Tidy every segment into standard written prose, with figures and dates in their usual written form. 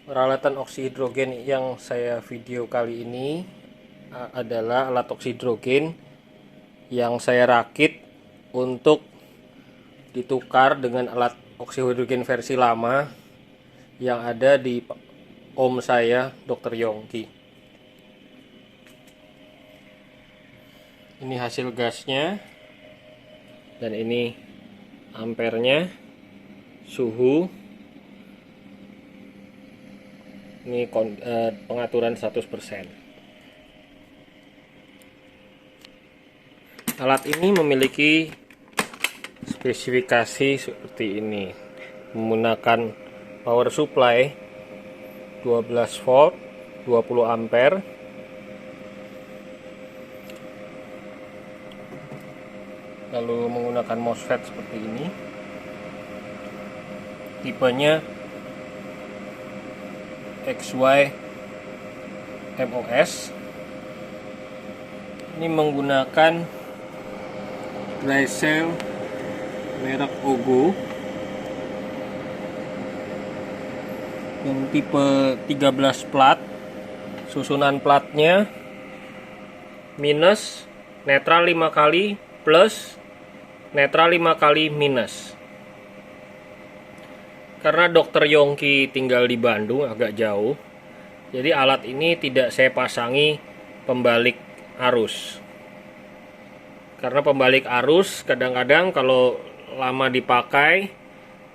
Peralatan oksihidrogen yang saya video kali ini adalah alat oksihidrogen yang saya rakit untuk ditukar dengan alat oksihidrogen versi lama yang ada di om saya, Dr. Yongki. Ini hasil gasnya, dan ini ampernya, suhu. Ini pengaturan 100%. Alat ini memiliki spesifikasi seperti ini, menggunakan power supply 12 volt 20 ampere, lalu menggunakan MOSFET seperti ini. Tipenya XY MOS. Ini menggunakan dry cell merek OGO yang tipe 13 plat. Susunan platnya minus, netral 5 kali, plus, netral 5 kali, minus. Karena Dr. Yongki tinggal di Bandung, agak jauh, jadi alat ini tidak saya pasangi pembalik arus. Karena pembalik arus kadang-kadang kalau lama dipakai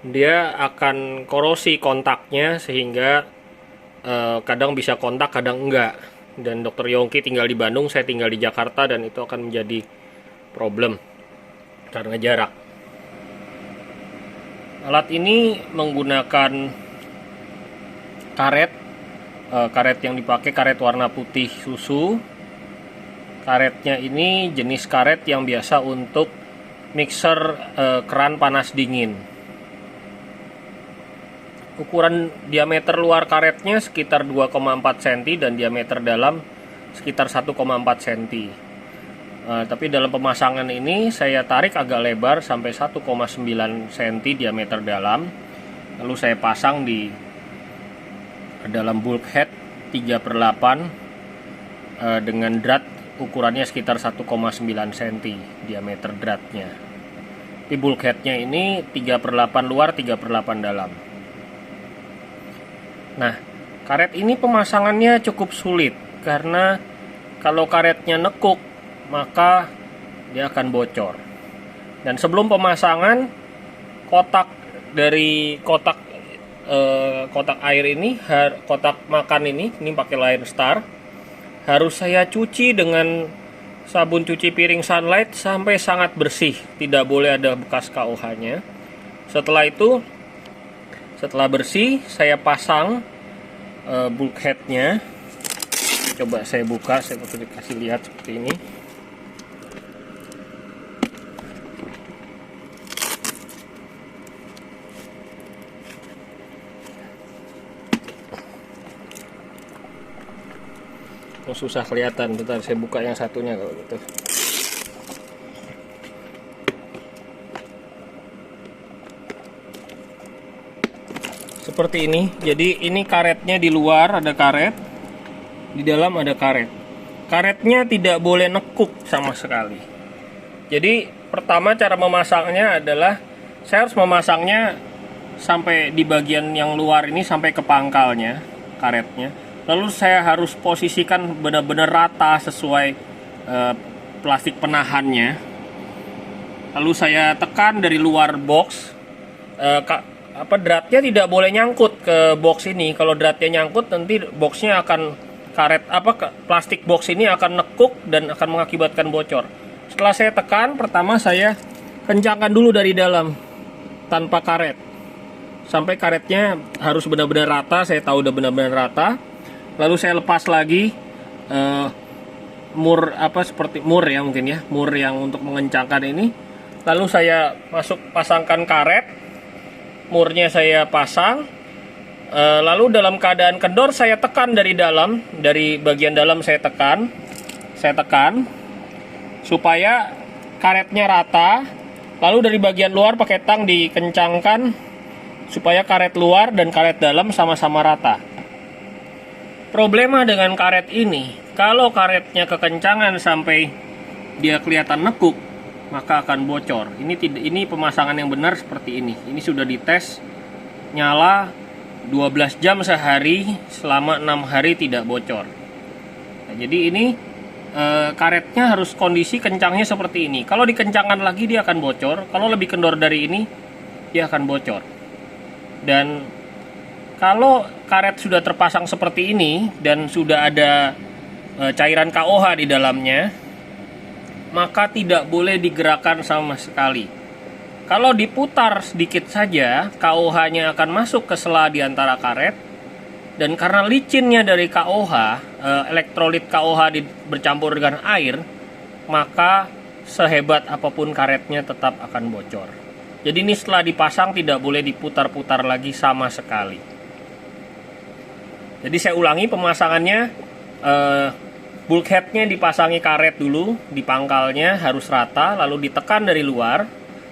dia akan korosi kontaknya, sehingga kadang bisa kontak, kadang enggak. Dan Dr. Yongki tinggal di Bandung, saya tinggal di Jakarta, dan itu akan menjadi problem karena jarak. Alat ini menggunakan karet yang dipakai karet warna putih susu. Karetnya ini jenis karet yang biasa untuk mixer keran panas dingin. Ukuran diameter luar karetnya sekitar 2,4 cm dan diameter dalam sekitar 1,4 cm. Tapi dalam pemasangan ini saya tarik agak lebar sampai 1,9 cm diameter dalam. Lalu saya pasang di dalam bulkhead 3/8 dengan drat ukurannya sekitar 1,9 cm diameter dratnya. Di bulkheadnya ini 3/8 luar, 3/8 dalam. Nah, karet ini pemasangannya cukup sulit karena kalau karetnya nekuk maka dia akan bocor. Dan sebelum pemasangan, kotak air ini, kotak makan ini pakai Lion Star, harus saya cuci dengan sabun cuci piring Sunlight sampai sangat bersih, tidak boleh ada bekas KOH-nya. Setelah itu, setelah bersih, saya pasang bulkheadnya. Coba saya buka, saya kasih lihat seperti ini. Susah kelihatan, bentar saya buka yang satunya kalau gitu. Seperti ini. Jadi ini karetnya di luar ada karet, di dalam ada karet. Karetnya tidak boleh nekuk sama sekali. Jadi pertama cara memasangnya adalah saya harus memasangnya sampai di bagian yang luar ini, sampai ke pangkalnya karetnya. Lalu saya harus posisikan benar-benar rata sesuai plastik penahannya. Lalu saya tekan dari luar box. Dratnya tidak boleh nyangkut ke box ini. Kalau dratnya nyangkut, nanti boxnya akan plastik box ini akan nekuk dan akan mengakibatkan bocor. Setelah saya tekan, pertama saya kencangkan dulu dari dalam tanpa karet sampai karetnya harus benar-benar rata. Saya tahu udah benar-benar rata. Lalu saya lepas lagi seperti mur ya, mungkin ya, mur yang untuk mengencangkan ini. Lalu saya pasangkan karet, murnya saya pasang. Lalu dalam keadaan kendor saya tekan dari dalam, dari bagian dalam saya tekan supaya karetnya rata. Lalu dari bagian luar pakai tang dikencangkan supaya karet luar dan karet dalam sama-sama rata. Problema dengan karet ini, kalau karetnya kekencangan sampai dia kelihatan nekuk, maka akan bocor. Ini pemasangan yang benar seperti ini. Ini sudah dites nyala 12 jam sehari selama 6 hari tidak bocor. Nah, jadi ini karetnya harus kondisi kencangnya seperti ini. Kalau dikencangkan lagi dia akan bocor. Kalau lebih kendor dari ini dia akan bocor. Dan kalau karet sudah terpasang seperti ini dan sudah ada cairan KOH di dalamnya, maka tidak boleh digerakkan sama sekali. Kalau diputar sedikit saja, KOH-nya akan masuk ke sela di antara karet. Dan karena licinnya dari KOH, elektrolit KOH bercampur dengan air, maka sehebat apapun karetnya tetap akan bocor. Jadi ini setelah dipasang tidak boleh diputar-putar lagi sama sekali. Jadi saya ulangi pemasangannya, bulkheadnya dipasangi karet dulu, di pangkalnya harus rata, lalu ditekan dari luar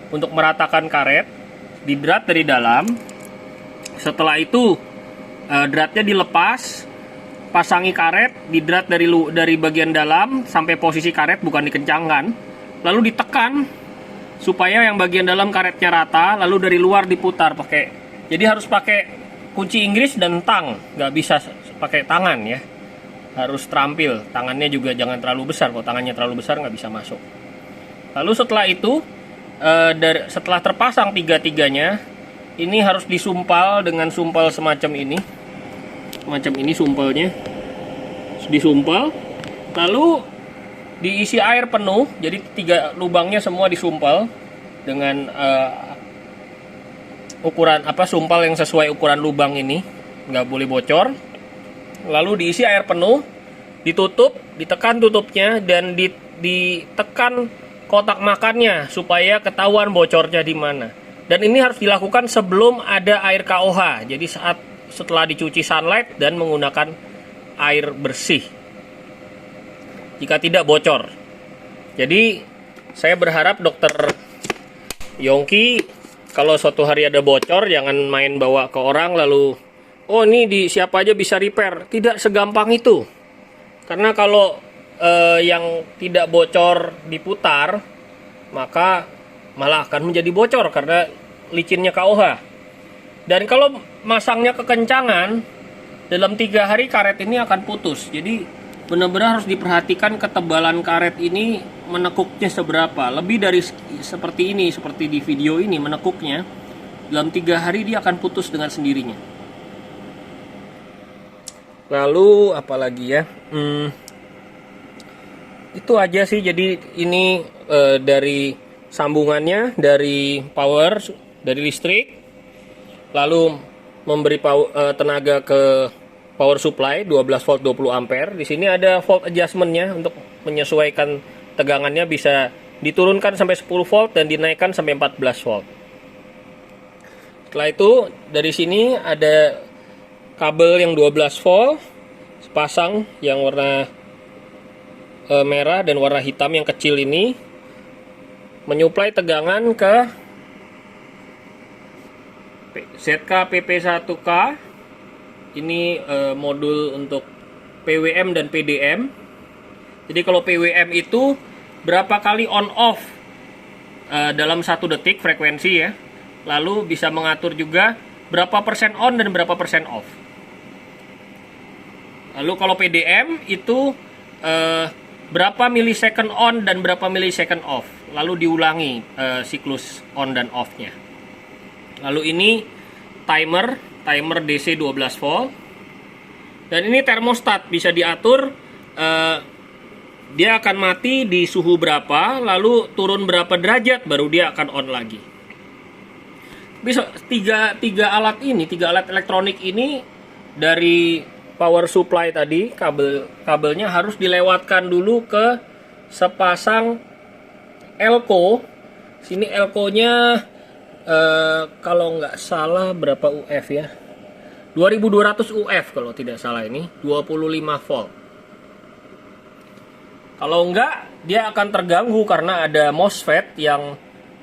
untuk meratakan karet, didrat dari dalam. Setelah itu dratnya dilepas, pasangi karet, didrat dari bagian dalam sampai posisi karet bukan dikencangkan, lalu ditekan supaya yang bagian dalam karetnya rata, lalu dari luar diputar jadi harus pakai kunci Inggris dan tang, nggak bisa pakai tangan ya, harus terampil. Tangannya juga jangan terlalu besar, kalau tangannya terlalu besar nggak bisa masuk. Lalu setelah itu setelah terpasang tiga-tiganya, ini harus disumpal dengan sumpal semacam ini sumpalnya, disumpal, lalu diisi air penuh. Jadi 3 lubangnya semua disumpal dengan ukuran sumpal yang sesuai ukuran lubang ini, nggak boleh bocor. Lalu diisi air penuh, ditutup, ditekan tutupnya, dan ditekan kotak makannya supaya ketahuan bocornya di mana. Dan ini harus dilakukan sebelum ada air KOH. Jadi setelah dicuci sunlight dan menggunakan air bersih. Jika tidak bocor. Jadi saya berharap Dokter Yongki, kalau suatu hari ada bocor, jangan main bawa ke orang lalu, oh ini siapa aja bisa repair. Tidak segampang itu. Karena kalau yang tidak bocor diputar, maka malah akan menjadi bocor karena licinnya KOH. Dan kalau masangnya kekencangan, dalam 3 hari karet ini akan putus. Jadi benar-benar harus diperhatikan ketebalan karet ini menekuknya seberapa. Lebih dari seperti ini, seperti di video ini menekuknya, dalam 3 hari dia akan putus dengan sendirinya. Lalu apalagi ya, itu aja sih. Jadi ini dari sambungannya, dari power, dari listrik, lalu memberi tenaga ke power supply 12 volt 20 ampere. Di sini ada volt adjustmentnya untuk menyesuaikan tegangannya, bisa diturunkan sampai 10 volt dan dinaikkan sampai 14 volt. Setelah itu dari sini ada kabel yang 12 volt sepasang, yang warna merah dan warna hitam yang kecil ini, menyuplai tegangan ke ZK PP1K. Ini modul untuk PWM dan PDM. Jadi kalau PWM itu berapa kali on off dalam 1 detik frekuensi ya. Lalu bisa mengatur juga berapa persen on dan berapa persen off. Lalu kalau PDM itu berapa milisecond on dan berapa milisecond off. Lalu diulangi siklus on dan off-nya. Lalu ini timer DC 12 volt. Dan ini termostat, bisa diatur dia akan mati di suhu berapa, lalu turun berapa derajat baru dia akan on lagi. Bisa tiga alat elektronik ini, dari power supply tadi, kabelnya harus dilewatkan dulu ke sepasang elko. Sini elkonya kalau nggak salah berapa UF ya, 2200 UF kalau tidak salah, ini 25 volt. Kalau enggak, dia akan terganggu karena ada MOSFET yang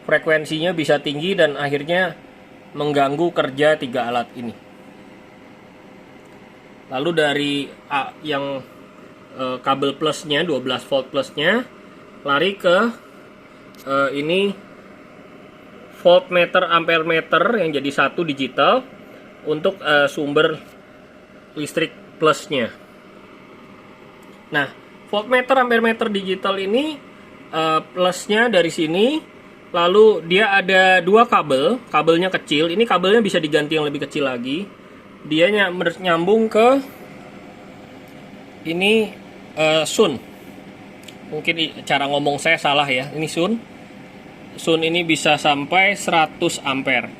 frekuensinya bisa tinggi dan akhirnya mengganggu kerja 3 alat ini. Lalu dari yang kabel plusnya 12 volt plusnya lari ke ini voltmeter ampere meter yang jadi satu digital untuk sumber listrik plusnya. Nah, voltmeter ampere meter digital ini plusnya dari sini, lalu dia ada dua kabel, kabelnya kecil. Ini kabelnya bisa diganti yang lebih kecil lagi. Dia nyambung ke ini sun. Mungkin cara ngomong saya salah ya. Ini sun. Sun ini bisa sampai 100 ampere.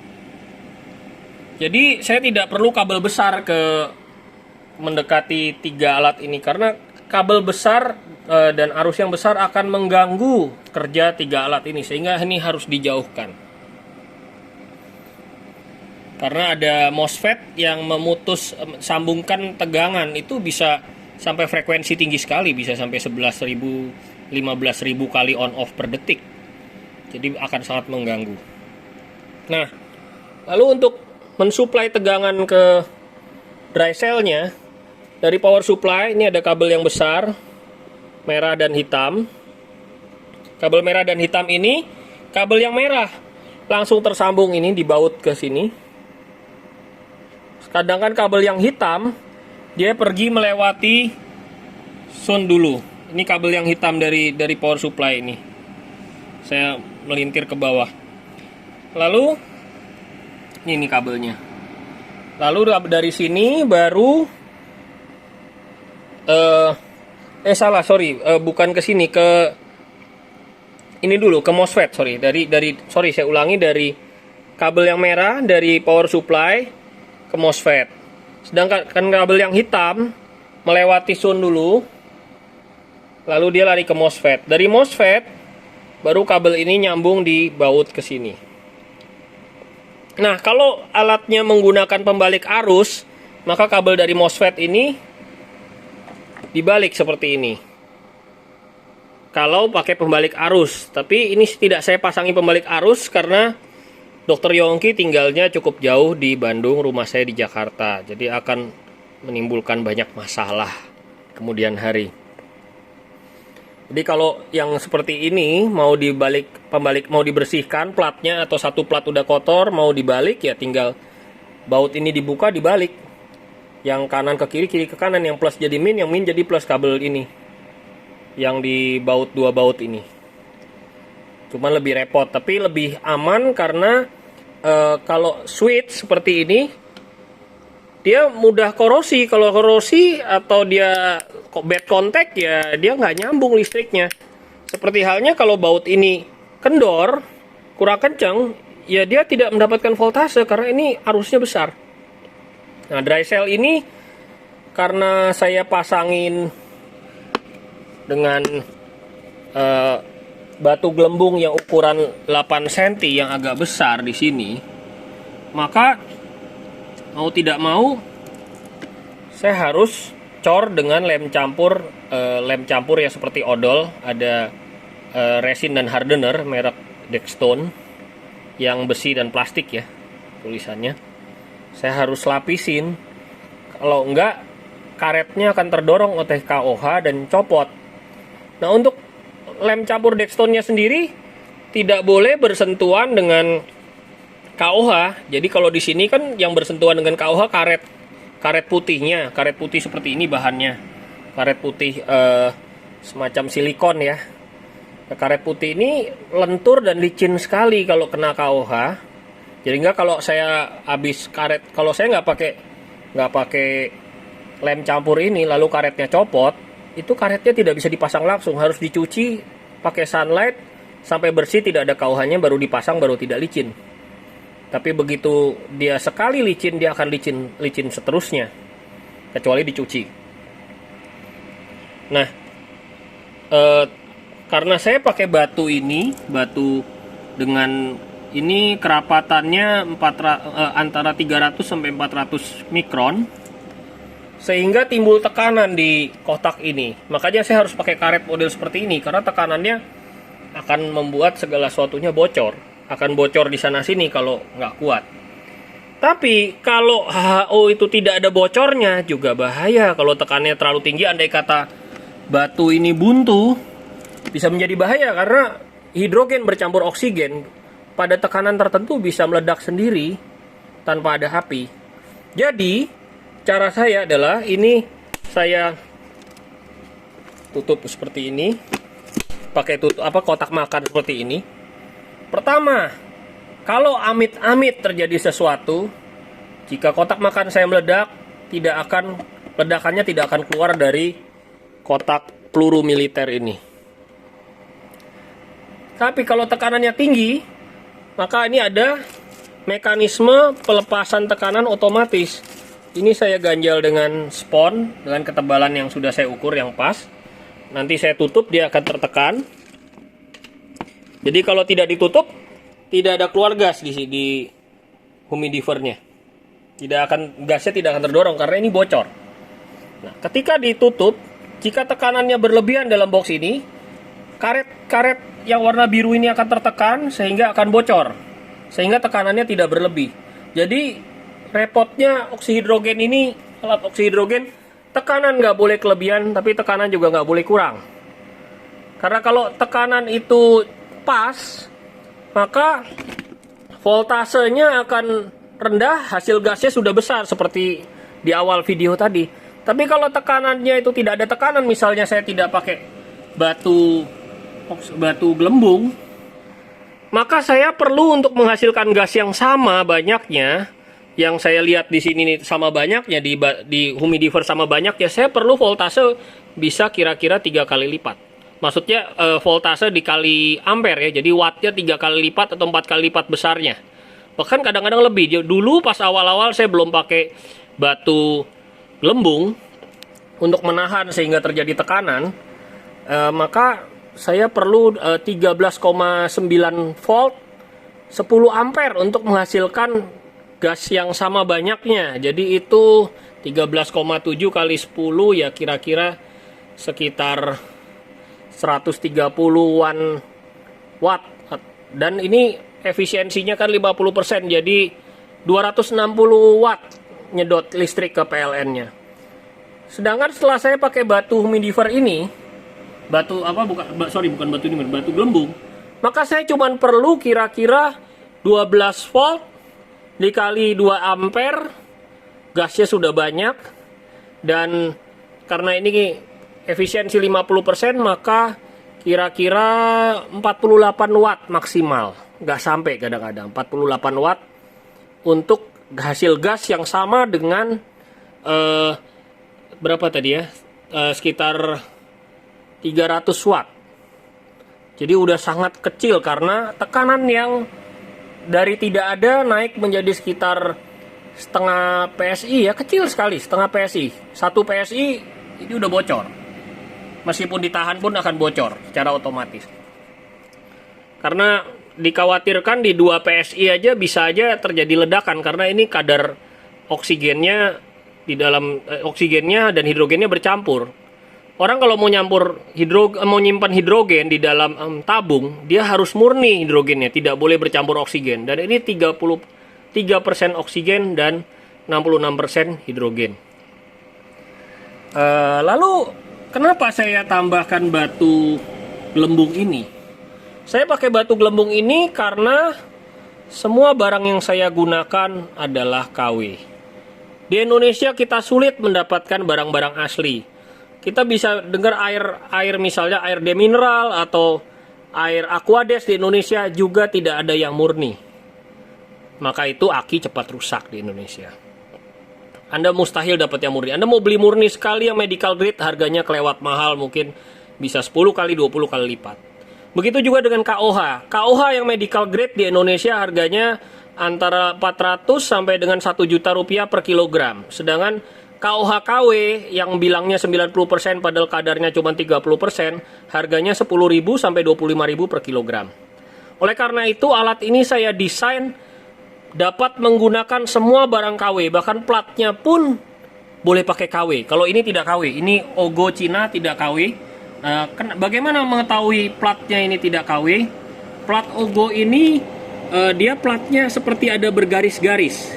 Jadi saya tidak perlu kabel besar mendekati 3 alat ini, karena kabel besar dan arus yang besar akan mengganggu kerja 3 alat ini, sehingga ini harus dijauhkan. Karena ada MOSFET yang memutus sambungkan tegangan, itu bisa sampai frekuensi tinggi sekali, bisa sampai 11.000 15.000 kali on off per detik. Jadi akan sangat mengganggu. Nah, lalu untuk mensuplai tegangan ke dry cell-nya, dari power supply ini ada kabel yang besar, merah dan hitam. Kabel merah dan hitam ini, kabel yang merah langsung tersambung ini dibaut ke sini. Sedangkan kabel yang hitam, dia pergi melewati sun dulu. Ini kabel yang hitam dari power supply ini. Saya melintir ke bawah. Lalu ini kabelnya. Lalu dari sini baru bukan ke sini, ke ini dulu, ke MOSFET, saya ulangi, dari kabel yang merah dari power supply ke MOSFET. Sedangkan kabel yang hitam melewati sun dulu, lalu dia lari ke MOSFET. Dari MOSFET baru kabel ini nyambung di baut ke sini. Nah, kalau alatnya menggunakan pembalik arus, maka kabel dari MOSFET ini dibalik seperti ini. Kalau pakai pembalik arus, tapi ini tidak saya pasangi pembalik arus karena Dr. Yongki tinggalnya cukup jauh di Bandung, rumah saya di Jakarta. Jadi akan menimbulkan banyak masalah kemudian hari. Jadi kalau yang seperti ini mau mau dibersihkan platnya, atau satu plat udah kotor mau dibalik, ya tinggal baut ini dibuka, dibalik. Yang kanan ke kiri, kiri ke kanan, yang plus jadi min, yang min jadi plus, kabel ini yang di baut, dua baut ini. Cuman lebih repot, tapi lebih aman karena kalau switch seperti ini dia mudah korosi. Kalau korosi atau dia bad contact, ya dia nggak nyambung listriknya. Seperti halnya kalau baut ini kendor, kurang kencang, ya dia tidak mendapatkan voltase karena ini arusnya besar. Nah, dry cell ini karena saya pasangin dengan batu gelembung yang ukuran 8 cm yang agak besar di sini, maka mau tidak mau saya harus cor dengan lem campur ya seperti odol. Ada resin dan hardener merek Dextone yang besi dan plastik ya tulisannya. Saya harus lapisin, kalau enggak karetnya akan terdorong oleh KOH dan copot. Nah, untuk lem campur Dextone-nya sendiri tidak boleh bersentuhan dengan KOH. Jadi kalau di sini kan yang bersentuhan dengan KOH karet putihnya, karet putih seperti ini bahannya, karet putih semacam silikon ya. Nah, karet putih ini lentur dan licin sekali kalau kena KOH. Jadi kalau saya habis karet, kalau saya nggak pakai lem campur ini lalu karetnya copot, itu karetnya tidak bisa dipasang langsung, harus dicuci pakai sunlight sampai bersih, tidak ada KOH-nya, baru dipasang, baru tidak licin. Tapi begitu dia sekali licin, dia akan licin seterusnya, kecuali dicuci. Nah, karena saya pakai batu ini, batu dengan ini kerapatannya antara 300 sampai 400 mikron, sehingga timbul tekanan di kotak ini. Makanya saya harus pakai karet model seperti ini, karena tekanannya akan membuat segala sesuatunya bocor. Akan bocor di sana sini kalau nggak kuat. Tapi kalau HHO itu tidak ada bocornya juga bahaya. Kalau tekanannya terlalu tinggi, andai kata batu ini buntu, bisa menjadi bahaya karena hidrogen bercampur oksigen pada tekanan tertentu bisa meledak sendiri tanpa ada api. Jadi cara saya adalah ini, saya tutup seperti ini, pakai kotak makan seperti ini. Pertama, kalau amit-amit terjadi sesuatu, jika kotak makan saya meledak, ledakannya tidak akan keluar dari kotak peluru militer ini. Tapi kalau tekanannya tinggi, maka ini ada mekanisme pelepasan tekanan otomatis. Ini saya ganjal dengan spon dengan ketebalan yang sudah saya ukur yang pas. Nanti saya tutup, dia akan tertekan. Jadi kalau tidak ditutup, tidak ada keluar gas di humidifernya. Gasnya tidak akan terdorong karena ini bocor. Nah, ketika ditutup, jika tekanannya berlebihan dalam box ini, karet yang warna biru ini akan tertekan sehingga akan bocor, sehingga tekanannya tidak berlebih. Jadi repotnya oksihidrogen ini, alat oksihidrogen, tekanan nggak boleh kelebihan, tapi tekanan juga nggak boleh kurang. Karena kalau tekanan itu pas, maka voltasenya akan rendah, hasil gasnya sudah besar seperti di awal video tadi. Tapi kalau tekanannya itu tidak ada tekanan, misalnya saya tidak pakai batu gelembung, maka saya perlu untuk menghasilkan gas yang sama banyaknya, yang saya lihat di sini sama banyaknya, di humidifer sama banyaknya, saya perlu voltase bisa kira-kira 3 kali lipat. Maksudnya voltase dikali ampere ya, jadi wattnya 3 kali lipat atau 4 kali lipat besarnya. Bahkan kadang-kadang lebih. Dulu pas awal-awal saya belum pakai batu gelembung untuk menahan sehingga terjadi tekanan, maka saya perlu 13,9 volt 10 ampere untuk menghasilkan gas yang sama banyaknya. Jadi itu 13,7 kali 10 ya kira-kira sekitar 130-an watt. Dan ini efisiensinya kan 50%, jadi 260 watt nyedot listrik ke PLN-nya. Sedangkan setelah saya pakai batu humidifer ini, batu gelembung, maka saya cuma perlu kira-kira 12 volt dikali 2 ampere, gasnya sudah banyak, dan karena ini efisiensi 50%, maka kira-kira 48 watt maksimal. Nggak sampai kadang-kadang 48 watt untuk hasil gas yang sama dengan berapa tadi ya, sekitar 300 watt. Jadi udah sangat kecil karena tekanan yang dari tidak ada naik menjadi sekitar setengah PSI ya, kecil sekali, setengah PSI. 1 PSI ini udah bocor. Meskipun ditahan pun akan bocor secara otomatis. Karena dikhawatirkan di 2 PSI aja bisa aja terjadi ledakan karena ini kadar oksigennya di dalam oksigennya dan hidrogennya bercampur. Orang kalau mau nyimpan hidrogen di dalam tabung, dia harus murni hidrogennya, tidak boleh bercampur oksigen. Dan ini 33% oksigen dan 66% hidrogen. Lalu kenapa saya tambahkan batu gelembung ini? Saya pakai batu gelembung ini karena semua barang yang saya gunakan adalah KW. Di Indonesia kita sulit mendapatkan barang-barang asli. Kita bisa dengar air misalnya air demineral atau air Aquades di Indonesia juga tidak ada yang murni. Maka itu aki cepat rusak di Indonesia. Anda mustahil dapat yang murni. Anda mau beli murni sekali yang medical grade, harganya kelewat mahal, mungkin bisa 10 kali 20 kali lipat. Begitu juga dengan KOH. KOH yang medical grade di Indonesia harganya antara 400 sampai dengan 1 juta rupiah per kilogram. Sedangkan KOH KW yang bilangnya 90% padahal kadarnya cuma 30%, harganya 10.000 sampai 25.000 per kilogram. Oleh karena itu alat ini saya desain dapat menggunakan semua barang KW, bahkan platnya pun boleh pakai KW. Kalau ini tidak KW, ini OGO Cina tidak KW. Bagaimana mengetahui platnya ini tidak KW? Plat OGO ini dia platnya seperti ada bergaris-garis.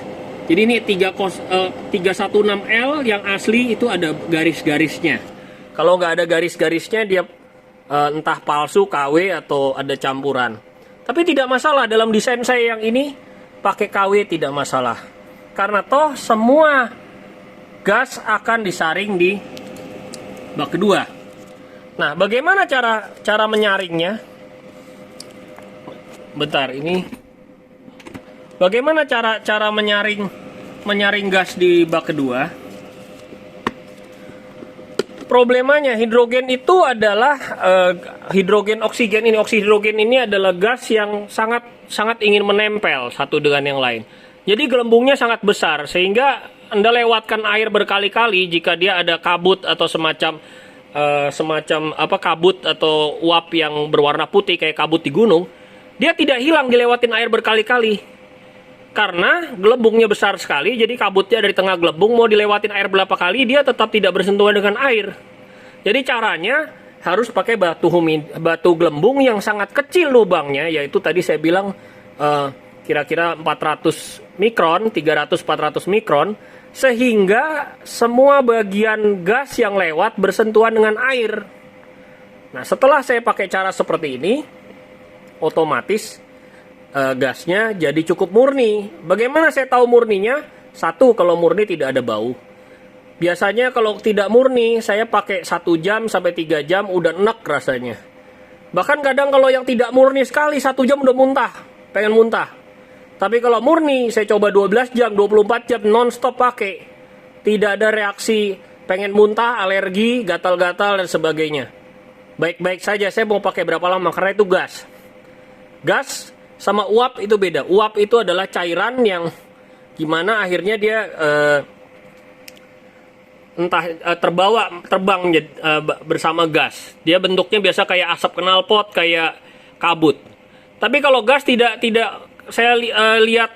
Jadi ini 316L yang asli itu ada garis-garisnya. Kalau nggak ada garis-garisnya dia entah palsu, KW, atau ada campuran. Tapi tidak masalah, dalam desain saya yang ini pakai KW tidak masalah. Karena toh semua gas akan disaring di bak kedua. Nah, bagaimana cara menyaringnya? Bentar, ini bagaimana cara menyaring gas di bak kedua? Problemanya hidrogen itu adalah hidrogen oksigen ini. Oksigen ini adalah gas yang sangat ingin menempel satu dengan yang lain. Jadi gelembungnya sangat besar sehingga Anda lewatkan air berkali-kali jika dia ada kabut atau semacam kabut atau uap yang berwarna putih kayak kabut di gunung, dia tidak hilang dilewatin air berkali-kali. Karena gelembungnya besar sekali, jadi kabutnya dari tengah gelembung mau dilewatin air berapa kali dia tetap tidak bersentuhan dengan air. Jadi caranya harus pakai batu gelembung yang sangat kecil lubangnya, yaitu tadi saya bilang kira-kira 400 mikron, 300-400 mikron, sehingga semua bagian gas yang lewat bersentuhan dengan air. Nah, setelah saya pakai cara seperti ini, otomatis gasnya jadi cukup murni. Bagaimana saya tahu murninya? Satu, kalau murni tidak ada bau. Biasanya kalau tidak murni, saya pakai 1 jam sampai 3 jam udah enek rasanya. Bahkan kadang kalau yang tidak murni sekali 1 jam udah muntah, pengen muntah. Tapi kalau murni, saya coba 12 jam, 24 jam non-stop pakai. Tidak ada reaksi pengen muntah, alergi, gatal-gatal dan sebagainya. Baik-baik saja, saya mau pakai berapa lama karena itu gas. Gas sama uap itu beda. Uap itu adalah cairan yang gimana akhirnya dia terbang bersama gas. Dia bentuknya biasa kayak asap knalpot, kayak kabut. Tapi kalau gas tidak saya lihat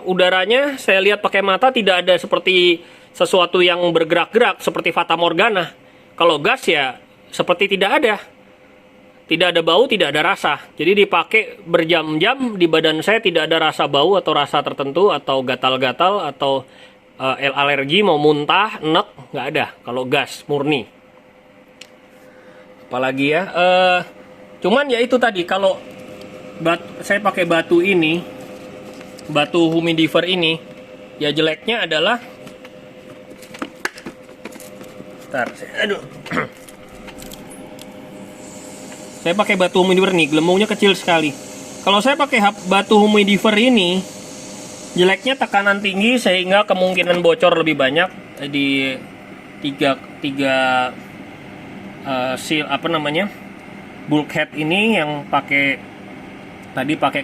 udaranya, saya lihat pakai mata tidak ada seperti sesuatu yang bergerak-gerak seperti fata morgana. Kalau gas ya seperti tidak ada. Tidak ada bau, tidak ada rasa. Jadi dipakai berjam-jam di badan saya tidak ada rasa bau atau rasa tertentu atau gatal-gatal atau alergi mau muntah, enek, nggak ada. Kalau gas murni. Apalagi ya, cuman ya itu tadi kalau saya pakai batu ini, batu humidifier ini, ya jeleknya adalah, saya pakai batu humidifier nih, gelembungnya kecil sekali. Kalau saya pakai batu humidifier ini, jeleknya tekanan tinggi sehingga kemungkinan bocor lebih banyak di tiga bulkhead ini yang pakai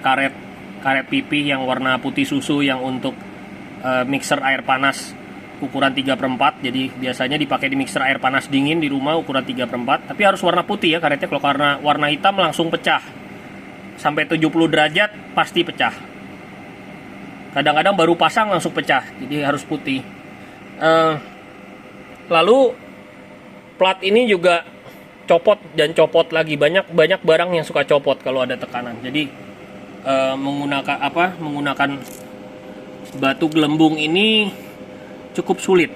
karet pipih yang warna putih susu yang untuk mixer air panas ukuran 3/4. Jadi biasanya dipakai di mixer air panas dingin di rumah ukuran 3/4. Tapi harus warna putih ya karetnya. Kalau karena warna hitam langsung pecah. Sampai 70 derajat pasti pecah. Kadang-kadang baru pasang langsung pecah. Jadi harus putih. Lalu plat ini juga copot dan copot lagi. Banyak barang yang suka copot kalau ada tekanan. Jadi menggunakan batu gelembung ini cukup sulit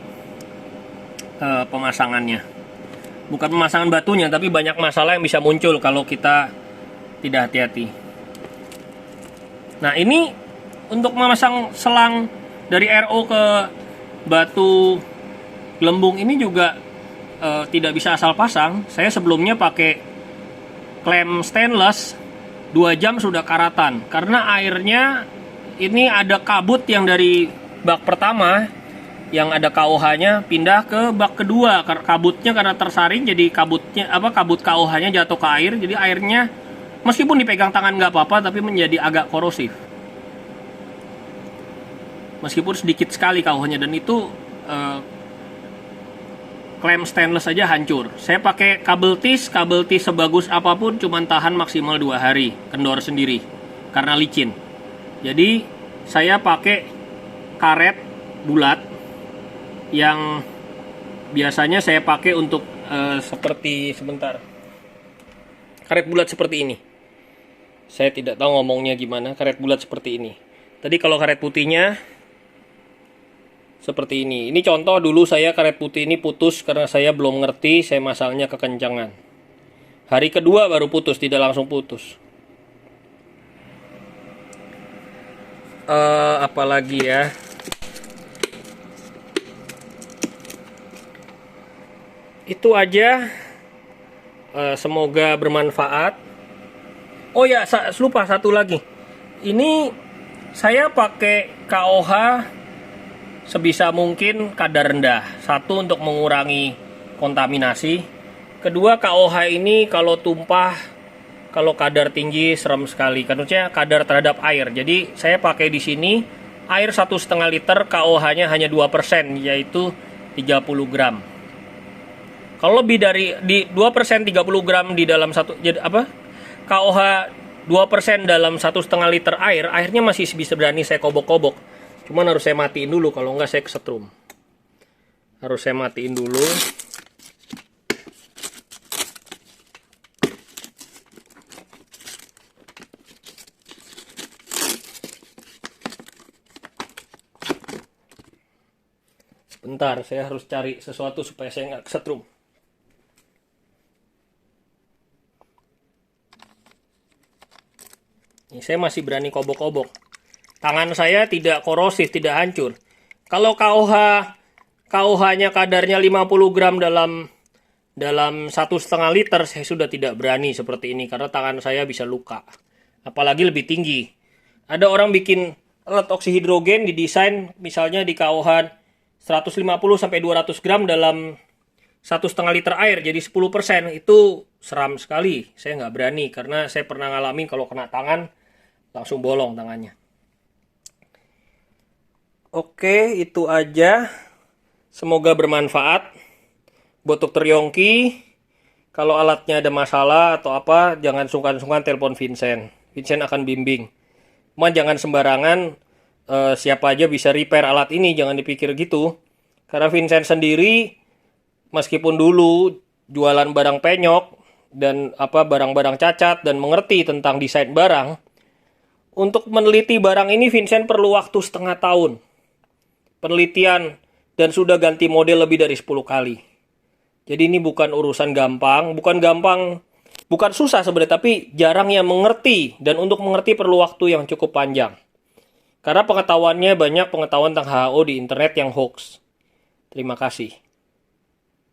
pemasangannya. Bukan pemasangan batunya, tapi banyak masalah yang bisa muncul kalau kita tidak hati-hati. Nah, ini untuk memasang selang dari RO ke batu gelembung ini juga tidak bisa asal pasang. Saya sebelumnya pakai klem stainless, 2 jam sudah karatan. Karena airnya ini ada kabut yang dari bak pertama yang ada KOH-nya pindah ke bak kedua. Kabutnya karena tersaring, jadi kabut KOH-nya jatuh ke air, jadi airnya meskipun dipegang tangan nggak apa-apa, tapi menjadi agak korosif. Meskipun sedikit sekali KOH-nya, dan itu klem stainless saja hancur. Saya pakai kabel tis sebagus apapun cuman tahan maksimal 2 hari, kendor sendiri karena licin. Jadi saya pakai karet bulat yang biasanya saya pakai untuk karet bulat seperti ini. Saya tidak tahu ngomongnya gimana, karet bulat seperti ini. Tadi kalau karet putihnya Seperti ini. Ini contoh dulu saya karet putih ini putus karena saya belum ngerti, saya masangnya kekencangan. Hari kedua baru putus, tidak langsung putus. Apalagi ya. Itu aja. Semoga bermanfaat. Oh ya, lupa satu lagi. Ini saya pakai KOH sebisa mungkin kadar rendah. Satu, untuk mengurangi kontaminasi. Kedua, KOH ini kalau tumpah, kalau kadar tinggi serem sekali. Maksudnya kadar terhadap air. Jadi saya pakai di sini air 1,5 liter, KOH-nya hanya 2%, yaitu 30 gram. Kalau lebih dari 2% 30 gram di dalam KOH 2% dalam 1,5 liter air, airnya masih bisa berani saya kobok-kobok. Cuman harus saya matiin dulu, kalau enggak saya kesetrum. Harus saya matiin dulu. Sebentar, saya harus cari sesuatu supaya saya nggak kesetrum. Ini saya masih berani kobok-kobok. Tangan saya tidak korosif, tidak hancur. Kalau KOH-nya kadarnya 50 gram dalam 1,5 liter, saya sudah tidak berani seperti ini karena tangan saya bisa luka. Apalagi lebih tinggi. Ada orang bikin alat oksihidrogen didesain misalnya di KOH 150 sampai 200 gram dalam 1,5 liter air, jadi 10%. Itu seram sekali. Saya nggak berani karena saya pernah ngalamin kalau kena tangan langsung bolong tangannya. Oke, itu aja. Semoga bermanfaat. Buat Dokter Yongki, kalau alatnya ada masalah atau apa, jangan sungkan-sungkan telepon Vincent. Vincent akan bimbing. Cuma jangan sembarangan, siapa aja bisa repair alat ini, jangan dipikir gitu. Karena Vincent sendiri, meskipun dulu jualan barang penyok dan barang-barang cacat dan mengerti tentang desain barang, untuk meneliti barang ini Vincent perlu waktu 1,5 tahun. Penelitian, dan sudah ganti model lebih dari 10 kali. Jadi ini bukan urusan gampang, bukan susah sebenarnya, tapi jarang yang mengerti, dan untuk mengerti perlu waktu yang cukup panjang. Karena pengetahuan tentang HO di internet yang hoax. Terima kasih.